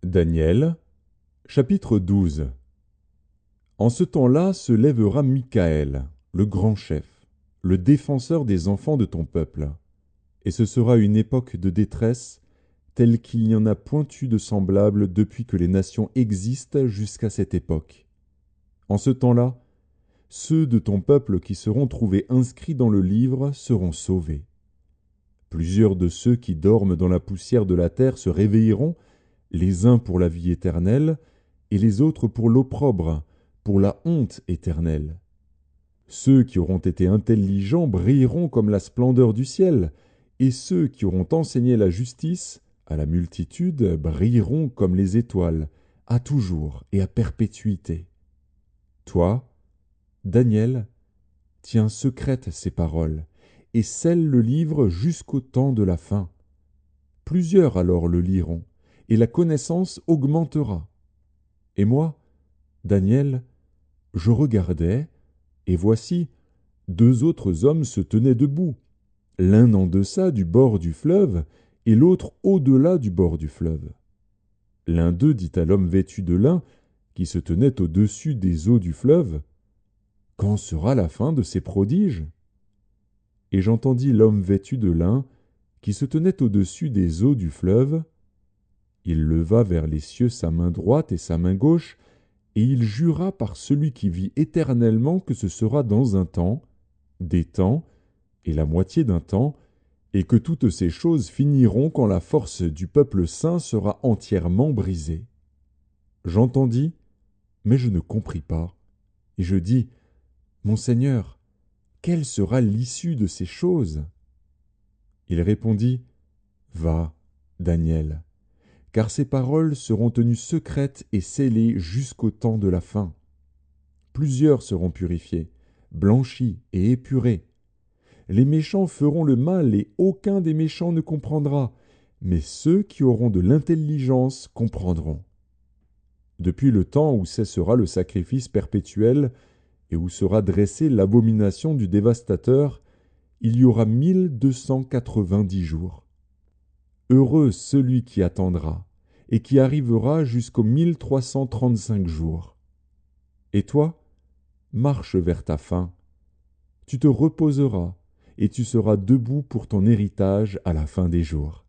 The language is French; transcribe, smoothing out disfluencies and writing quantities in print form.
Daniel, chapitre 12. En ce temps-là se lèvera Michaël, le grand chef, le défenseur des enfants de ton peuple. Et ce sera une époque de détresse, telle qu'il n'y en a point eu de semblable depuis que les nations existent jusqu'à cette époque. En ce temps-là, ceux de ton peuple qui seront trouvés inscrits dans le livre seront sauvés. Plusieurs de ceux qui dorment dans la poussière de la terre se réveilleront, les uns pour la vie éternelle, et les autres pour l'opprobre, pour la honte éternelle. Ceux qui auront été intelligents brilleront comme la splendeur du ciel, et ceux qui auront enseigné la justice à la multitude brilleront comme les étoiles, à toujours et à perpétuité. Toi, Daniel, tiens secrètes ces paroles, et scelle le livre jusqu'au temps de la fin. Plusieurs alors le liront, et la connaissance augmentera. Et moi, Daniel, je regardais, et voici, deux autres hommes se tenaient debout, l'un en deçà du bord du fleuve, et l'autre au-delà du bord du fleuve. L'un d'eux dit à l'homme vêtu de lin, qui se tenait au-dessus des eaux du fleuve, « Quand sera la fin de ces prodiges ?» Et j'entendis l'homme vêtu de lin, qui se tenait au-dessus des eaux du fleuve. Il leva vers les cieux sa main droite et sa main gauche, et il jura par celui qui vit éternellement que ce sera dans un temps, des temps, et la moitié d'un temps, et que toutes ces choses finiront quand la force du peuple saint sera entièrement brisée. J'entendis, mais je ne compris pas, et je dis, Mon Seigneur, quelle sera l'issue de ces choses? Il répondit, Va, Daniel, car ces paroles seront tenues secrètes et scellées jusqu'au temps de la fin. Plusieurs seront purifiés, blanchis et épurés. Les méchants feront le mal et aucun des méchants ne comprendra, mais ceux qui auront de l'intelligence comprendront. Depuis le temps où cessera le sacrifice perpétuel et où sera dressée l'abomination du dévastateur, il y aura 1290 jours. Heureux celui qui attendra et qui arrivera jusqu'aux 1335 jours. Et toi, marche vers ta fin. Tu te reposeras et tu seras debout pour ton héritage à la fin des jours.